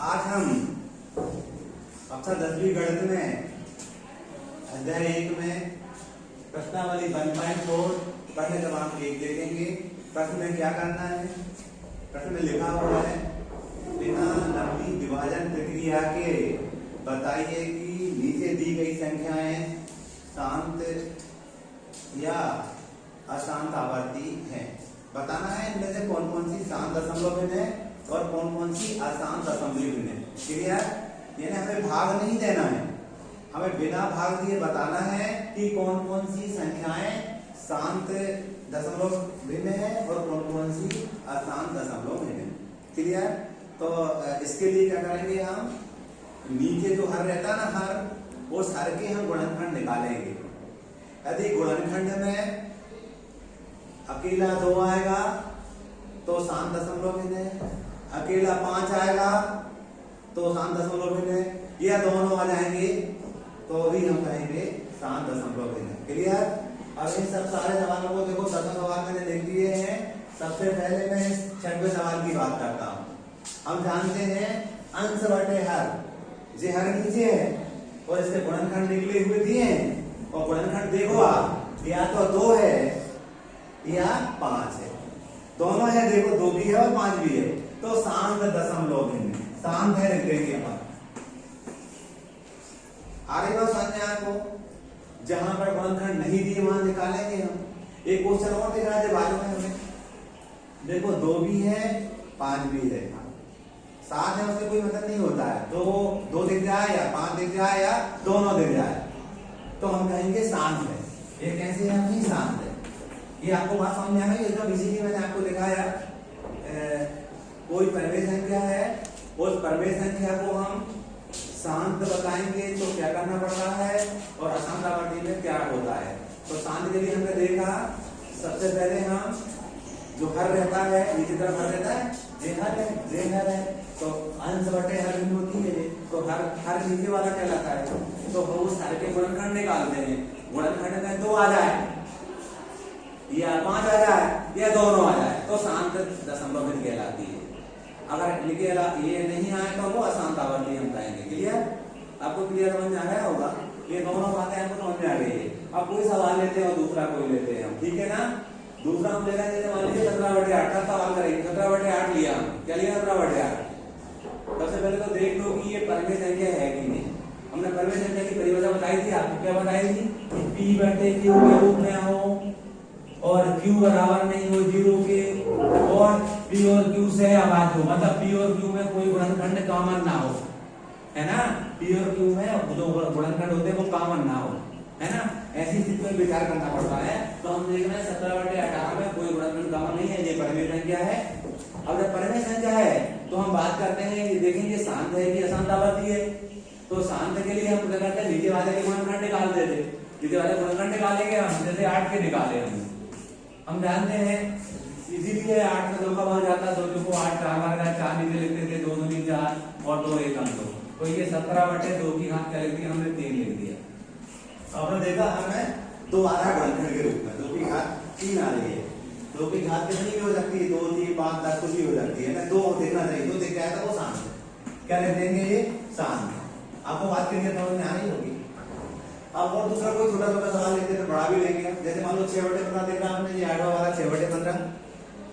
आज हम कक्षा 10वीं गणित में अध्याय 1 में प्रश्नावली 1.4 प्रश्न क्रमांक 1 देखेंगे। प्रश्न में क्या करना है? प्रश्न में लिखा हुआ है, बिना लंबी विभाजन प्रक्रिया के बताइए कि नीचे दी गई संख्याएं शांत या अशांत आवर्ती हैं। बताना है इनमें से कौन कौन सी शांत दशमलव भिन्न है और कौन कौन सी अशांत दशमलव भिन्न है। क्लियर? यानी हमें भाग नहीं देना है, हमें बिना भाग दिए बताना है कि कौन कौन सी संख्याएं शांत दशमलव भिन्न है और कौन कौन सी अशांत दशमलव भिन्न है। क्लियर? तो इसके लिए क्या करेंगे, हम नीचे जो हर रहता है ना, हर उस हर के हम गुणनखंड निकालेंगे। यदि गुणनखंड में अकेला 2 आएगा तो शांत दशमलव भिन्न है, अकेला 5 आएगा तो शांत दशमलव भिन्न है, या दोनों आ जाएंगे तो भी हम कहेंगे शांत दशमलव भिन्न है। क्लियर? अब इन सब सारे सवालों को देखो, 10 सवाल मैंने लिख दिए हैं। सबसे पहले मैं 6वें सवाल की बात करता हूँ। हम जानते हैं अंश बटे हर, जे हर नीचे है और इसके गुणनखंड निकले हुए दिए हैं, और गुणनखंड देखो आप, या तो 2 है या 5 है, दोनों है। देखो 2 भी है और 5 भी है, तो शांत दशमलव भिन्न है। शांत है लिख देंगे अपन। आगे बात संज्ञा को जहां पर गुणनखंड नहीं दिए वहां निकालेंगे हम। एक क्वेश्चन और दिख रहा है बाजू में हमें, देखो 2 भी है 5 भी है, 7 है, उससे कोई मतलब नहीं होता है। तो 2 दिख जाए या 5 दिख जाए या दोनों दिख जाए तो हम कहेंगे शांत है। ये कैसे है? नहीं शांत है। ये आपको बात समझ में आ गई एकदम। इसीलिए मैंने आपको दिखाया, कोई परमेय संख्या है, उस परमेय संख्या को हम शांत बताएंगे तो क्या करना पड़ रहा है और अशांत आवर्ती में क्या होता है। तो शांत के लिए हमने देखा, सबसे पहले हम जो हर रहता है नीचे तरफ हर रहता है, जे हर है तो अंश बटे हर भिन्न होती है, तो हर नीचे वाला कहलाता है। तो हम उस हर के गुणनखंड निकालते हैं। गुणनखंड में 2 आ जाए या 5 आ जाए या दोनों आ जाए तो शांत दशमलव भिन्न कहलाती है। अगर ये नहीं आए तो वो अशांत आवर्ती हम कहेंगे। क्लियर? आपको क्लियर समझ में आ गया होगा? ये दोनों बातें आपको समझ में आ गई है। अब कोई सवाल लेते हैं और दूसरा कोई लेते हैं हम, ठीक है ना? दूसरा हम ले रहे हैं, जैसे मान लीजिए 17/8 का सवाल करेंगे। 17/8 लिया हम, क्या लिया? 17/8। सबसे पहले तो देख लो कि ये परमेय संख्या है कि नहीं। हमने परमेय संख्या की परिभाषा बताई थी आपको। क्या बताई थी? P/Q के रूप में हो और Q बराबर नहीं हो 0 के, और P और Q से आवाज हो, मतलब P और Q में कोई गुणनखंड कॉमन ना हो, है ना? P और Q में जो गुणनखंड होते हैं वो कॉमन ना हो, है ना? ऐसी स्थिति में विचार करना पड़ता है। तो हम देख रहे हैं 17/18 में कोई गुणनखंड कॉमन नहीं है, ये परमेय संख्या है। अब जब परमेय संख्या है तो हम बात करते हैं कि देखेंगे शांत है कि अशांत आवर्ती है। तो शांत के लिए हम क्या करते हैं, नीचे वाले के गुणनखंड निकाल देते। नीचे वाले गुणनखंड निकालेंगे हम, जैसे 8 के निकाले हम जानते हैं इसीलिए 8 में 2 का भाग जाता है, 2 को 8 4 नीचे लिखते थे, 2 दूनी 4 और 2 1 अंक। तो ये 17/2 की घात क्या लिख दिया हमने? 3 लिख दिया। आपने देखा हमें 2 आ रहा है गुणनखंड के रूप में, 2 की घात 3 आ रही है। 2 की घात कितनी भी हो सकती है? 2 3 5 10 कुछ भी हो सकती है। मैं 2 देखना चाहिए, 2 देख के आया था वो शांत है। क्या लिख देंगे? ये शांत है। आपको बात करनी समझ में आ रही होगी। अब और दूसरा कोई छोटा छोटा सवाल लेते हैं, बड़ा भी लेंगे। जैसे मान लो 6/15 देखा हमने, ये 8वां वाला 6/15।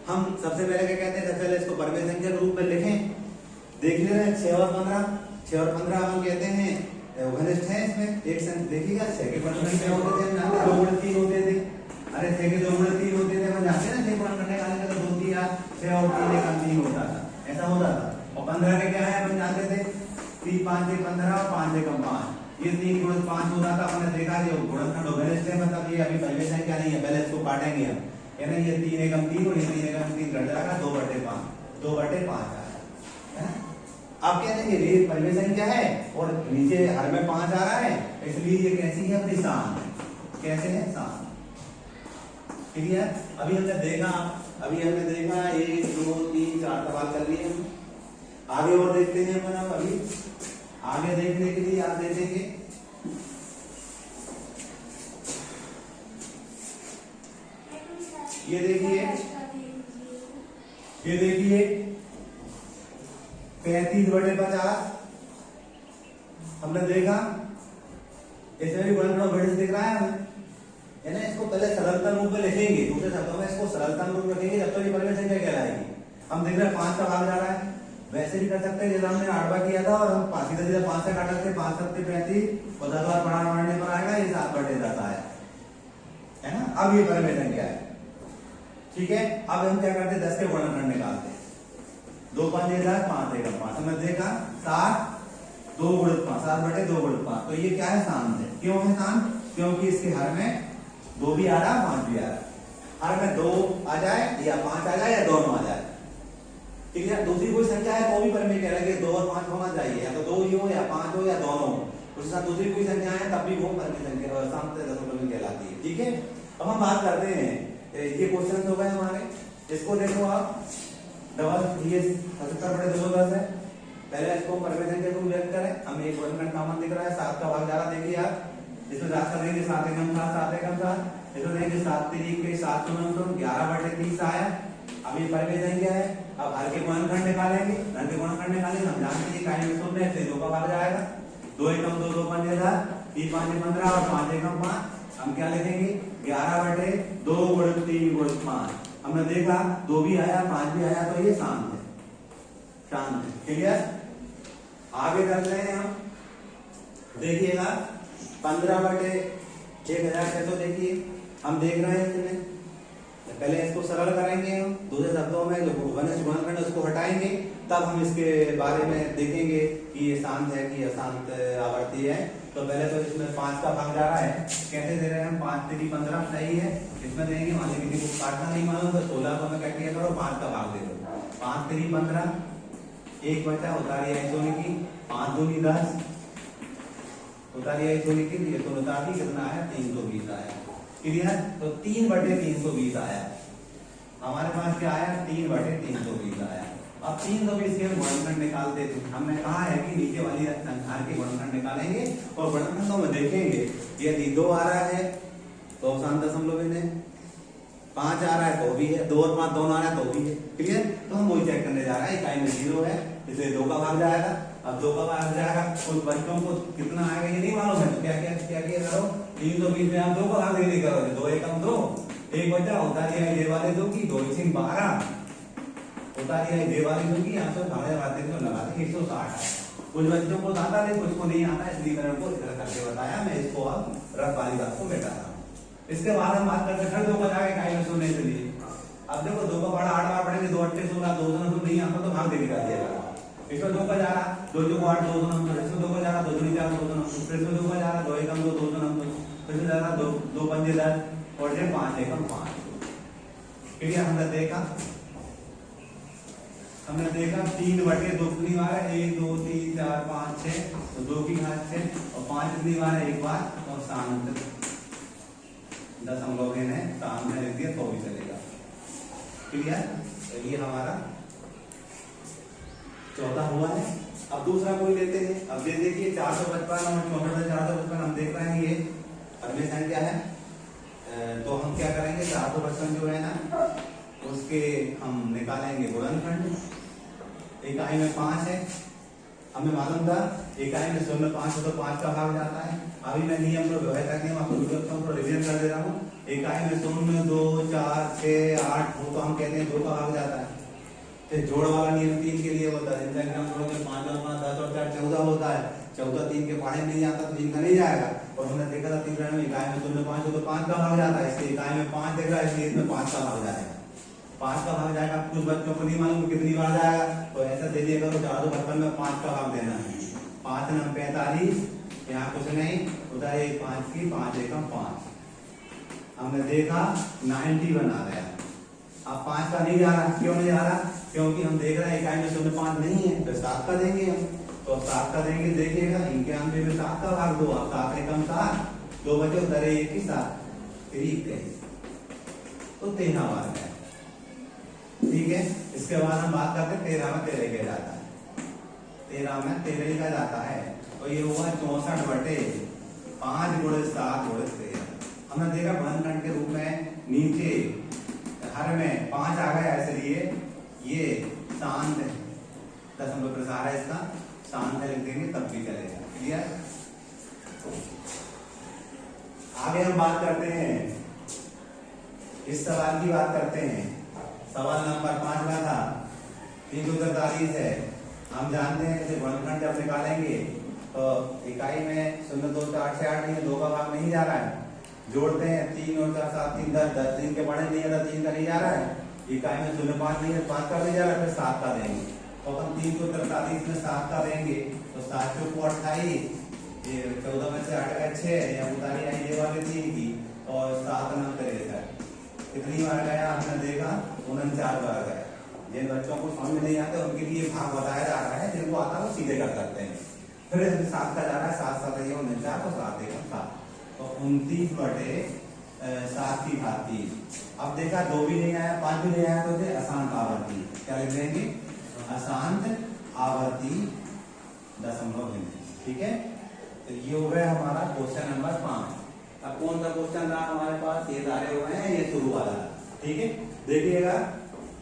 हम सबसे पहले क्या कहते हैं, सबसे पहले इसको परमेय संख्या के रूप में लिखें। देख ले रहे हैं 6 और 15 हम कहते हैं घनिष्ठ है। इसमें एक संख्या देखिएगा, 6 के गुणनखंड क्या होते थे? 2 गुणित 3 होते थे। अरे 6 के 2 गुणित 3 होते थे, हम जानते हैं ना, 6 गुणनखंड निकालने का तो 2 3 या 6 और 3 एक 3 होता था, ऐसा होता था। और 15 के क्या है हम जानते थे, 3 5 से 15 और 5 से 5, ये 3 गुणित 5 होता था। हमने देखा जो गुणनखंड घनिष्ठ है, मतलब ये अभी परमेय संख्या नहीं है, पहले इसको काटेंगे हम, यानी ये 3 एकम 3 और ये 3 एकम 3 घट जाएगा, 2/5 2/5 है। आप क्या कहेंगे? ये परमेय संख्या है और नीचे हर में 5 आ रहा है, इसलिए ये कैसी है? अपनी शांत है। कैसे है? शांत। ठीक है? अभी हमने देखा 1 2 3 4 सवाल कर लिए हम। आगे और देखते हैं अपन। अभी आगे देखने के लिए आप देखेंगे, ये देखिए 35/50 हमने देखा, इसमें भी गुणनखंड बढ़ दिख रहा है हमें, है ना। इसको पहले सरलतम रूप में लिखेंगे, दूसरे शब्दों में इसको सरलतम रूप में लिखेंगे, जब तक ये परिमेय संख्या कहलाएगी। हम देख रहे हैं 5 का भाग जा रहा है, वैसे भी कर सकते हैं जैसे हमने 8वां किया था, और हम सीधा सीधा 5 से काट सकते हैं, 5 7 35 और 10 बार बढ़ाने पर आएगा, ये 7/10 आया, है ना। अब ये परिमेय संख्या है, ठीक है। अब हम क्या करते हैं, 10 के गुणनखंड निकालते हैं। 2 5 10 5 1 5, हमने देखा 7 2 गुणित 5, 7/2 गुणित 5, तो ये क्या है, शांत है। क्यों है शांत, क्योंकि इसके हर में 2 भी आ रहा, 5 भी आ रहा, हर में 2 आ जाए या 5 आ जाए या दोनों आ जाए, ठीक है। दूसरी कोई संख्या है तो भी परिमेय कहलाएगी, 2 और 5 होना चाहिए, या तो 2 ही हो या 5 हो या दोनों हो। उसके साथ दूसरी कोई संख्या है तब भी वो परिमेय संख्या शांत दशमलव कहलाती है, ठीक है। अब हम बात करते हैं, ये क्वेश्चन हो गए हमारे, इसको देखो आप, डबल ये 77/210 है। पहले इसको परिमेय संख्या को व्यक्त करें, हमें एक गुणनखंड कॉमन दिख रहा है, 7 का भाग जा रहा, देखिए आप, इसमें रात कर देंगे 7 एकम 7 7 एकम 7, इसमें देंगे 7 3 के 7 11/30 आया। अब ये परिमेय संख्या है, अब हर के गुणनखंड निकालेंगे, हर के गुणनखंड निकालेंगे, हम जानते हैं काई में शून्य है, इसलिए 2 का भाग जाएगा, 2 एकम 2 2 5 10, 3 5 15 और 5 एकम 5, हम क्या लिखेंगे 11/2 गुणित 3 गुणित 5। हमने देखा 2 भी आया 5 भी आया, तो ये शांत है, शांत है, क्लियर। आगे कर रहे हैं हम, देखिएगा 15/1000 तो देखिए हम देख रहे हैं इसमें, पहले इसको सरल करेंगे हम, दूसरे शब्दों में जो गुणनखंड उसको हटाएंगे, तब हम इसके बारे में देखेंगे कि ये शांत है कि अशांत आवर्ती है। तो पहले तो इसमें 5 का भाग जा रहा है, कैसे दे रहे हैं हम, 5 3 15 सही है, इसमें देंगे, मान लीजिए किसी को काटना नहीं मालूम तो 16 को हमें काट लिया करो, 5 का भाग दे दो, 5 3 15, एक बचा, उतारिए सोने की, 5 दूनी 10, उतारिए सोने की, ये तो उतार दी, कितना आया 320 आया, क्लियर। तो 3/320 आया, हमारे पास क्या आया, 3/320 आया। अब 320 के गुणनखंड निकालते थे, हमने कहा है कि नीचे वाली संख्या के गुणनखंड निकालेंगे और गुणनखंडों में देखेंगे, यदि 2 आ रहा है तो शांत दशमलव है, 5 आ रहा है तो भी है, 2 और 5 दोनों आ रहा है तो भी है, क्लियर। तो हम वही चेक करने जा रहे हैं, इकाई में 0 है, इसलिए 2 का भाग जाएगा। अब 2 का भाग जाएगा, उन बच्चों को कितना आएगा ये नहीं मालूम है, तो क्या करो, 320 में आप 2 का भाग नहीं करोगे, 2 एकम 2, एक बचा, उतारिए ये वाले 2 की, 2 1 12, उतारिए ये वाली 2 की, यहाँ से भागे आते तो लगा देंगे 160 है। कुछ बच्चों को आता है, कुछ को नहीं आता, इसलिए मैंने उनको इस तरह करके बताया, मैं इसको अब रफ वाली बात को मिटा रहा हूँ। इसके बाद हम बात करते हैं 2 का जाएगा इकाई में सुनने के लिए। अब देखो 2 का बड़ा 8 बार पढ़ेंगे, 2 8 16, 2 2 नहीं आता तो भाग दे निकाल दिया, इसमें 2 का जा रहा, 2 2 8 2 2 9, इसमें 2 का जा रहा, 2 2 4 2 2 9, फिर इसमें 2 का जा रहा, 2 एकम 2 2 2 9, फिर से जा रहा 2 2 5 10 और 5 एकम 5, क्लियर। हमने देखा 3/2 कितनी बार है, 1 2 3 4 5 6, तो 2 की घात 6 और 5 कितनी बार है, एक बार, और शांत दशमलव है, शांत लिख दिया तो भी चलेगा, क्लियर। तो ये हमारा 14 हुआ है। अब दूसरा कोई लेते हैं, अब देखिए 455 और 64,455 हम देख रहे हैं ये परिमेय संख्या है, तो हम क्या करेंगे, 455 जो है ना उसके हम निकालेंगे गुणनखंड। इकाई में 5 है, हमें मालूम था इकाई में 0.5 तो 5 का भाग जाता है। अभी मैं नियम को व्यवहार नियम आपको रिवीजन कर दे रहा हूँ। इकाई में 0 2 4 6 8 हो तो हम कहते हैं 2 का भाग जाता है। फिर जोड़ वाला नियम 3 के लिए होता है, 5 और 5 10 और 4 14 होता है, 14 3 के पढ़े नहीं आता तो 3 का नहीं जाएगा। और हमने देखा था 3 में इकाई में 0.5 तो 5 का भाग जाता है, इसलिए इकाई में 5 देख रहा है इसलिए इसमें 5 का भाग जाएगा, 5 का भाग जाएगा। कुछ बच्चों को नहीं मालूम कितनी बार जाएगा, तो ऐसा दे दिया करो 455 में 5 का भाग देना है, 5 9 45, यहाँ कुछ नहीं उधर 1 5 की 5 एकम 5, हमने देखा 91 आ गया। अब 5 का नहीं जा रहा, क्यों नहीं जा रहा, क्योंकि हम देख रहे हैं इकाई में 0.5 नहीं है, तो 7 का देंगे हम, तो 7 का देंगे, देखिएगा 91 में 7 का भाग दो, अब 7 एकम 7, 2 बचे उधर 1 की 7, फिर 21, तो 13 बार गया, ठीक है। इसके बाद हम बात करते हैं 13 में 13 किया जाता है, 13 में 13 का जाता है, तो ये हुआ 64/5 गुणे 7 गुणे 13। हमने देखा गुणनखंड के रूप में नीचे हर में 5 आ गया, इसलिए ये शांत है, दशमलव प्रसार है इसका, शांत है लिख देंगे तब भी चलेगा। क्लियर? आगे हम बात करते हैं, इस सवाल की बात करते हैं। सवाल नंबर 5 का था 343 है। हम जानते हैं कि गुणनखंड जब निकालेंगे तो इकाई में 0, 2, 4, 6, 8 नहीं, 2 का भाग नहीं जा रहा है। जोड़ते हैं 3 और 4, 7, 3, 10, 10 3 के बड़े नहीं है तो 3 का नहीं जा रहा है। इकाई में 0, 5 नहीं है, 5 का नहीं जा रहा है, फिर 7 का देंगे। तो हम 343 में 7 का देंगे तो 7 चौक 28, ये 14 में से 8 का 6 या उतारी आई ये वाली 3 की, और 7 नंग 63 कितनी बार गया हमने देखा, 49 बार गया। जिन बच्चों को समझ नहीं आते उनके लिए भाग बताया जा रहा है, जिनको आता है वो सीधे कर सकते हैं। फिर 7 का जा रहा है, 7 7 ये 49 तो 7 1 7, तो 29/7 की घात 3। अब देखा 2 भी नहीं आया, 5 भी नहीं आया, तो अशांत आवर्ती क्या लिख देंगे, अशांत आवर्ती दशमलव बिंदु। ठीक है, तो ये हो गया हमारा क्वेश्चन नंबर 5। अब कौन सा क्वेश्चन रहा हमारे पास, ये सारे हुए हैं, ये शुरू वाला। ठीक है, देखिएगा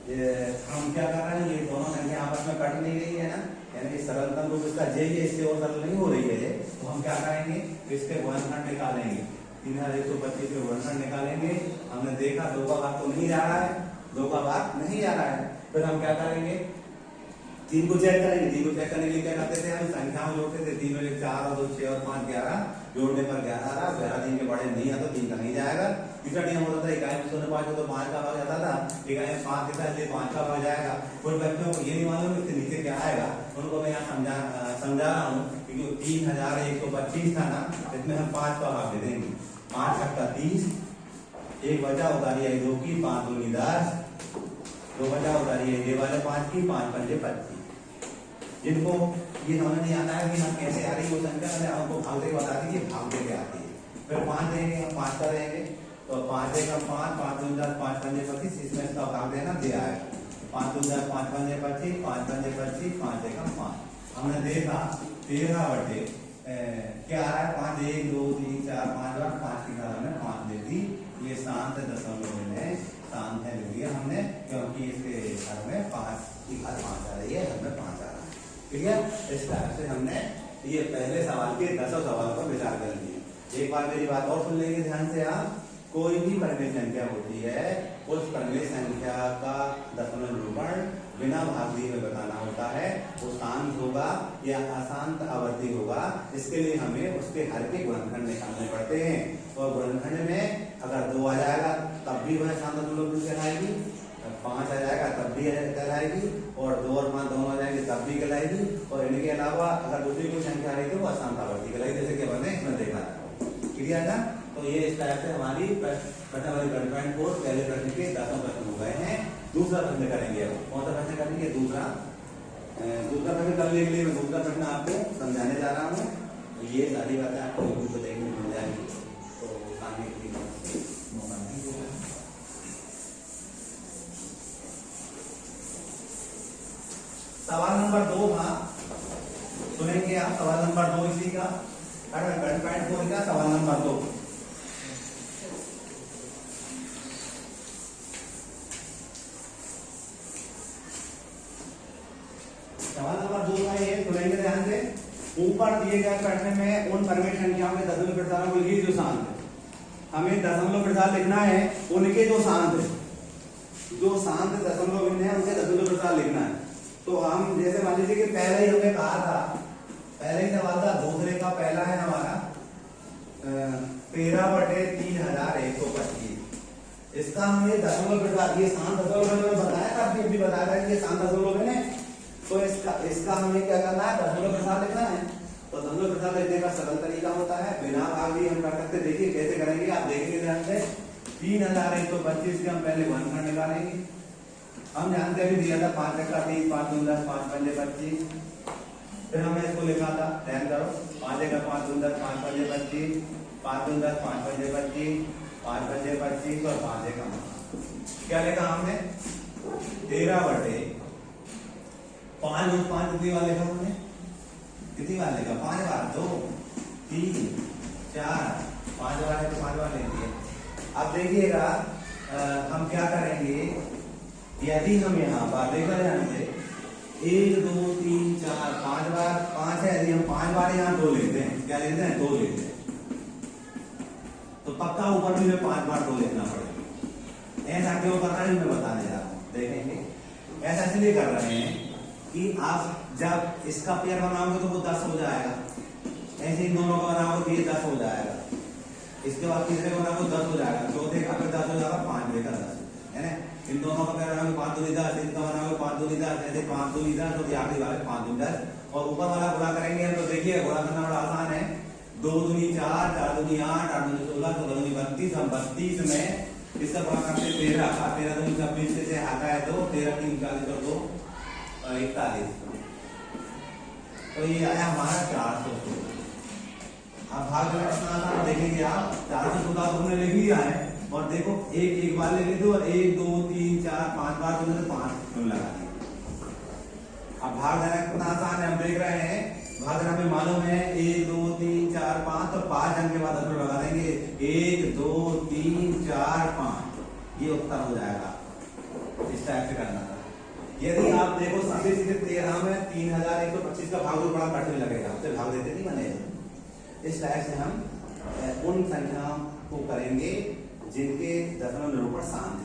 हम क्या कर रहे हैं, ये दोनों संख्या आपस में कट नहीं रही है ना, यानी सरलतम रूप इसका जे ये इससे और सरल नहीं हो रही है, तो हम क्या करेंगे, इसके गुणनखंड निकालेंगे। 3125 के गुणनखंड निकालेंगे। हमने देखा 2 का भाग तो नहीं जा रहा है, 2 का भाग नहीं जा रहा है, फिर हम क्या करेंगे, 3 को चेक करेंगे। 3 को चेक करने के लिए क्या करते थे, हम संख्याओं जोड़ते थे। 3 में 4 और 2 6 और 5 11, जोड़ने पर 11 आ रहा, 11 3 के बड़े नहीं है तो 3 का नहीं जाएगा। तीसरा नियम होता था इकाई में 0.5 हो तो 5 का भाग जाता था, इकाई में 5 देता है 5 का भाग जाएगा। कुछ बच्चों को ये नहीं मालूम इसके नीचे क्या आएगा, उनको मैं यहाँ समझा रहा हूँ, क्योंकि 3125 था ना, इसमें हम 5 का भाग दे देंगे। 5 छक्का 30, 1 बचा उतारी आई 2 की, 5 दूनी 10, 2 बचा उतारी आई ये वाले 5 की, 5 पंजे 25। जिनको ये समझ नहीं आता है कि हम कैसे आ रही है वो संख्या, मैंने आपको भाग दे बता दी कि भाग दे के आती है। फिर 5 देंगे, हम 5 का देंगे तो 5 देगा 5, 5 दूनी 10, 5 पंजे 25, इसमें इसका भाग देना दे आएगा। 5 दूनी 10, 5 पंजे 25, 5 पंजे 25, 5 देगा 5। हमने देखा 13 क्या आ रहा है, 5 1 2 3 4 5 बार 5 की तरह हमने 5 दे दी। ये शांत दशमलव में शांत है लिख दिया हमने, क्योंकि इसके घर में 5 की घात 5 आ रही है, घर में 5 आ रहा है। ठीक है, इस तरह से हमने ये पहले सवाल के 10 सवाल पर विचार कर लिया। एक बार मेरी बात और सुन लेंगे ध्यान से आप, कोई भी परिमेय संख्या होती है, उस परिमेय संख्या का दशमलव निरूपण बिना भाग दिए हुए बताना होता है। वो शांत होगा या अशांत आवर्ती होगा, इसके लिए हमें उसके हर के गुणनखंड निकालने पड़ते हैं। और गुणनखंड में अगर 2 आ जाएगा तब भी वह शांत दशमलव कहलाएगी, 5 आ जाएगा तब भी कहलाएगी, और 2 और 5 दोनों आ जाएंगे तब भी कहलाएगी। और इनके अलावा अगर दूसरी कोई संख्या आ रही तो वो अशांत आवर्ती कहलाएगी, जैसे कि हमने इसमें देखा था। क्लियर है ना? तो ये इस तरह से हमारी प्रश्न वाली 1.4 पहले प्रश्न के 10 प्रश्न हो गए हैं। दूसरा प्रश्न करेंगे, अब कौन सा प्रश्न करेंगे, दूसरा प्रश्न करने के लिए मैं दूसरा प्रश्न आपको समझाने जा रहा हूँ। ये सारी बातें आपको यूट्यूब पर देखने को मिल जाएंगी, तो आगे की मौका नहीं होगा। सवाल नंबर 2 था, सुनेंगे आप सवाल नंबर 2 इसी का 1.4 का सवाल नंबर 2। सवाल नंबर 2 का ये सुनेंगे ध्यान से। ऊपर दिए गए प्रश्न में उन परिमेय संख्याओं के दशमलव प्रसारों को लिखिए जो शांत है। हमें दशमलव प्रसार लिखना है उनके जो शांत है, जो शांत दशमलव बिंदु है उनके दशमलव प्रसार लिखना है। तो हम जैसे मान लीजिए कि पहले ही हमने कहा था, पहले ही सवाल था, दूसरे का पहला है हमारा 13/3125। इसका हमें दशमलव प्रसार, ये शांत दशमलव मैंने बताया था, अभी बताया था कि ये शांत दशमलव है, तो इसका हमें क्या करना है, दशमलव प्रसार लिखना है। तो दशमलव प्रसार लिखने का सरल तरीका होता है, बिना भाग दिए हम कर सकते। देखिए कैसे करेंगे, आप देखेंगे ध्यान से। 3125 के हम पहले गुणनखंड निकालेंगे। हम जानते हैं दिया था 5 छक्का 30, 5 दूनी 10, 5 पंजे 25। फिर हमने इसको लिखा था, ध्यान करो, 5 का 5 दूनी 10, 5 पंजे 25, 5 दूनी 10, 5 पंजे 25, 5 पंजे 25 और 5 का क्या लिखा हमने, 13/5 कितनी बार लिखा हमने, कितनी बार लिखा, 5 बार, 2 3 4 5 बार है तो 5 बार ले लिए। अब देखिएगा हम क्या करेंगे, यदि हम यहाँ पर देखा ध्यान से, 1 2 3 4 5 बार 5 है। यदि हम 5 बार यहाँ 2 लेते हैं, क्या लेते हैं? 2 लेते हैं, तो पक्का ऊपर भी हमें 5 बार 2 लेना पड़ेगा। ऐसा क्यों कर रहे हैं मैं बताने जा रहा हूँ, देखेंगे। ऐसा इसलिए कर रहे हैं कि आप जब इसका पेयर बनाओगे तो वो 10 हो जाएगा, ऐसे इन दोनों का बनाओगे तो ये 10 हो जाएगा, इसके बाद तीसरे का बनाओगे 10 हो जाएगा, चौथे का फिर 10 हो जाएगा, 5 का 10 है ना। इन दोनों का पेयर बनाओगे 5 दूनी 10, इनका बनाओगे 5 दूनी 10, ऐसे 5 दूनी 10, तो आखिरी वाले 5 दूनी 10, और ऊपर वाला गुणा करेंगे तो देखिए गुणा करना बड़ा आसान है। 2 दूनी 4, 4 दूनी 8, 8 दूनी 16, 16 दूनी 32, हम 32 में इसका गुणा करते 13, 13 दूनी 26 से आता है 2, 13 3 40 और 2 41, तो ये आया हमारा 416। अब भाग आसान देखेंगे आप, 416 तो हमने लिख लिया है, और देखो एक बार ले लीजिए, और 1 2 3 4 5 बार तो 5 लगा दिए। अब भाग देना कितना आसान है, हम देख रहे हैं भाग देना हमें मालूम है 1 2 3 4 5, तो 5 अंक के बाद हम लगा देंगे 1 2 3 4 5, ये उत्तर हो जाएगा। इस टाइप से करना था। यदि आप देखो सीधे सीधे 13 में 3125 का भाग बड़ा कठिन लगेगा, उससे भाग देते नहीं बनेगा। इस टाइप से हम उन संख्याओं को करेंगे जिनके दशमलव निरूपण शांत है।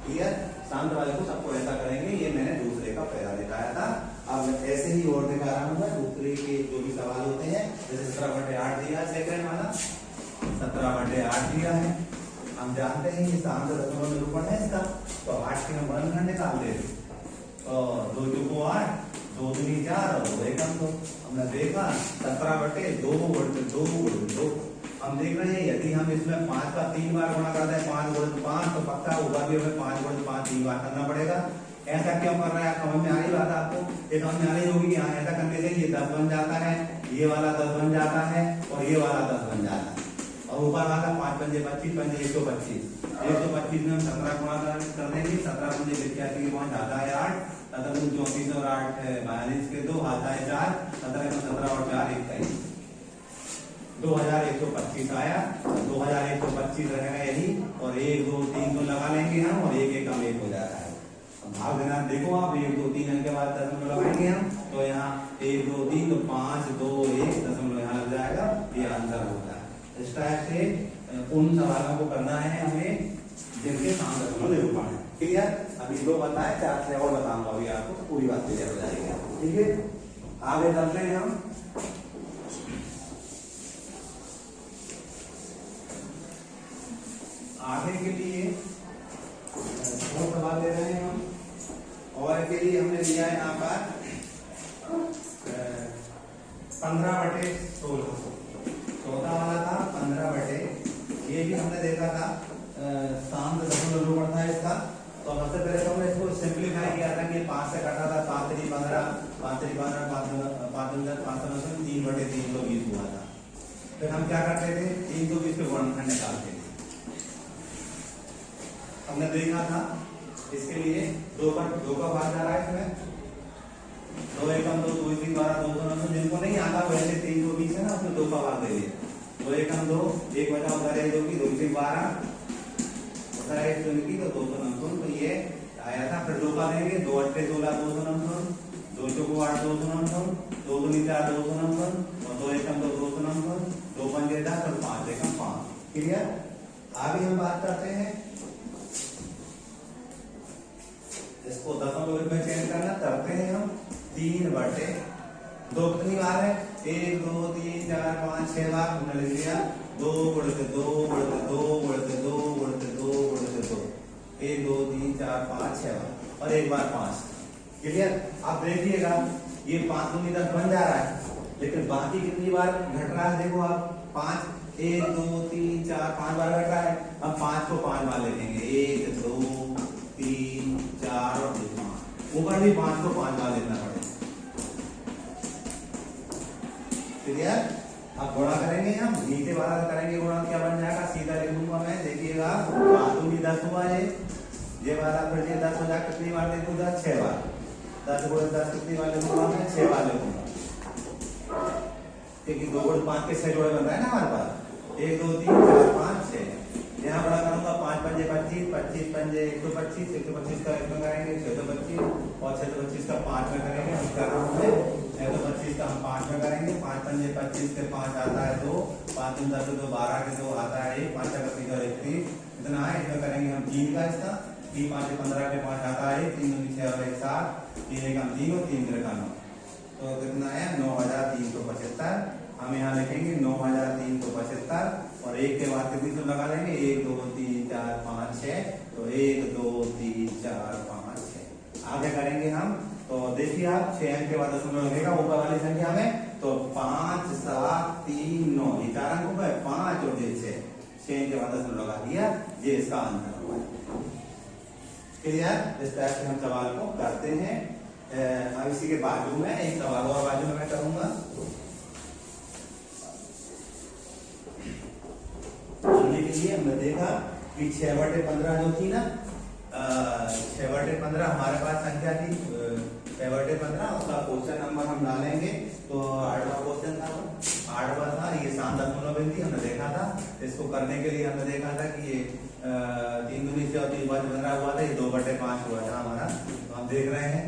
क्लियर? शांत वाले को सबको ऐसा करेंगे। ये मैंने दूसरे का पहला दिखाया था, अब ऐसे ही और दिखा रहा हूँ। दूसरे के जो भी सवाल होते हैं, जैसे 17/8 दिया सेकंड वाला, 17/8 दिया है, हम जानते हैं ये शांत दशमलव निरूपण है इसका, तो 8 के हम वर्गखंड निकाल देते, और 2 को 8, 2 दूनी 4 और 2 एकम 2। हमने देखा 17/2 हम देख रहे हैं। यदि हम इसमें 5 का 3 बार गुणा करते हैं, 5 × 5, तो पक्का ऊपर भी हमें 5 × 5 3 बार करना पड़ेगा। ऐसा क्यों कर रहे हैं? समझ में आ रही बात आपको? ये समझ में आ रही होगी। यहाँ ऐसा करने से ये 10 बन जाता है, ये वाला 10 बन जाता है, और ये वाला 10 बन जाता है, और ऊपर वाला 5 पंजे 25, पंजे 125, 125 में हम 17 गुणा कर देंगे, 17 पंजे 85 के 5 आता है 8, 34 और 8 42 के 2 आता है 4, 17 और 4 21, 2125 आया। 2125 रहेगा यही, और 1 2 3 तो लगा लेंगे हम, और 1 1 हो जाता है। भाग देना देखो आप, 1 2 3 अंक के बाद दशमलव लगाएंगे हम, तो यहाँ 1 2 3 तो 5 2 1 दशमलव यहाँ लग जाएगा, ये आंसर होता है। इस टाइप से उन सवालों को करना है हमें जिनके शांत दशमलव निरूपण है। क्लियर? अभी 2 बताए, 4 से और बताऊंगा अभी आपको, तो पूरी बात क्लियर हो जाएगी। ठीक है, आगे चलते हैं हम। आगे के लिए और सवाल ले रहे हैं हम, और के लिए हमने लिया है यहाँ पर 15/16, 14 वाला था 15/, ये भी हमने देखा था शांत दशमलव निरूपण था इसका। तो सबसे पहले तो हमने इसको सिंप्लीफाई किया था कि 5 से कटा था, 5 3 15, 5 3 15, 5 3/320 हुआ था। फिर हम क्या करते थे, 320 के गुणनखंड निकालते थे। हमने देखा था इसके लिए 2 का भाग जा रहा है इसमें, 2 एकम 2, 2 3 12, 2 2 9, जिनको नहीं आता वैसे 320 है ना, उसमें 2 का भाग दे दिया। 2 एकम 2, 1 बचा उधर है 2 की, 2 3 12 उधर है 2 की, तो 2 2 9, तो ये आया था। फिर 2 का देंगे, 2 8 16, 2 2 9, 2 4 8, 2 2 9, 2 2 4, 2 2 9, और 2 एकम 2, 2 2 9, 2 पंजे 10 और 5 एकम 5। क्लियर? आगे हम बात करते हैं इसको दशमलव में चेंज करना, करते हैं हम 3/2 कितनी बार है, 1 2 3 4 5 6 बार हमने लिख लिया। 2 × 2 × 2 × 2 × 2 × 2, 1 2 3 4 5 6 बार, और एक बार 5। क्लियर? आप देखिएगा ये 5 दूनी 10 बन जा रहा है, लेकिन बाकी कितनी बार घट रहा है देखो आप, 5 1 2 3 4 5 बार घट रहा है। अब 5 को 5 बार लिखेंगे, 1 2 3 4 और 5, ऊपर भी 5 को 5 बार लिखना पड़ेगा। क्लियर? अब गुणा करेंगे हम, नीचे वाला करेंगे गुणा, क्या बन जाएगा, सीधा लिख दूंगा मैं, देखिएगा 5 दूनी 10 हुआ है, ये वाला फिर ये 10 हो जाए, कितनी बार लिखूंगा, 6 बार, 10 × 10 कितनी बार लिखूंगा मैं, 6 बार लिखूंगा, क्योंकि 2 × 5 के 6 जोड़े बन रहे हैं ना हमारे पास, 1 2 3 4 5 6, यहाँ बड़ा करूंगा 5 पंजे 25, 25 पंजे 125, 125 का 1 में करेंगे 625 और 625 का 5 में करेंगे। हम कर रहा हूँ 625 का हम 5 में करेंगे। 5 पंजे 25 के 5 आता है 2, 5 10 2 12 के 2 आता है 1, 5 का 30 इतना है। इसमें करेंगे हम 3 का इसका 3 5 15 के 5 आता है 3 2 6 और 1 7, 3 1 हम 3 और 3 3 का 9, तो कितना है 9375। हम यहाँ लिखेंगे 9375 और 1 के बाद कितनी तो लगा लेंगे 1 2 3 4 5 6, तो 1 2 3 4 5 6। आगे करेंगे हम, तो देखिए आप 6 अंक के बाद दशमलव लगेगा ऊपर वाली संख्या में, तो 5 7 3 9 ये 4 अंकों का 5 और 6 अंक के बाद दशमलव लगा दिया, ये इसका आंसर होगा। क्लियर? इस टाइप से हम सवाल को करते हैं। अब इसी के बाजू में एक सवाल और बाजू में मैं करूंगा। करने के लिए हमने देखा कि 6/15 जो थी ना, 6/15 हमारे पास संख्या थी 6/15, उसका क्वेश्चन नंबर हम डालेंगे, तो 8वां क्वेश्चन था, 8वां था, ये 7.2 हमने देखा था। इसको करने के लिए हमने देखा था कि ये 3 दूनी से और 3 5 15 हुआ था, ये 2/5 हुआ था हमारा। तो हम देख रहे हैं,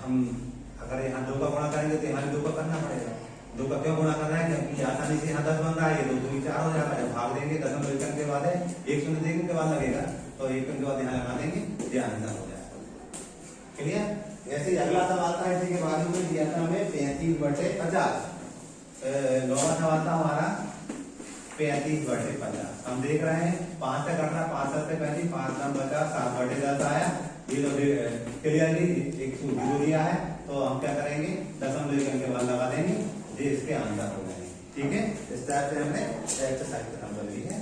हम अगर यहाँ 2 का गुणा करेंगे तो यहाँ 2 का करना पड़ेगा। 2 का क्यों गुणा करना है? क्योंकि आसानी से यहाँ 10 बन रहा है, ये 2 दूनी 4 हो जाता है। भाग देंगे, दशमलव एक अंक के बाद है, 1 शून्य देंगे के बाद लगेगा, तो 1 अंक के बाद यहाँ लगा देंगे, ये आंसर हो जाएगा। क्लियर? ऐसे ही अगला सवाल था, इसी के बाजू में दिया था हमें 35/50। 9वां सवाल था हमारा 35/50। हम देख रहे हैं 5 से कट रहा, 5 से 35, 5 9 50, 7/10 आया। ये तो क्लियरली एक सूत्र दिया है, तो हम क्या करेंगे दशमलव एक अंक के बाद लगा देंगे, ये इसके आंसर हो जाएंगे। ठीक है, इस टाइप से हमने एक्सरसाइज नंबर ली है।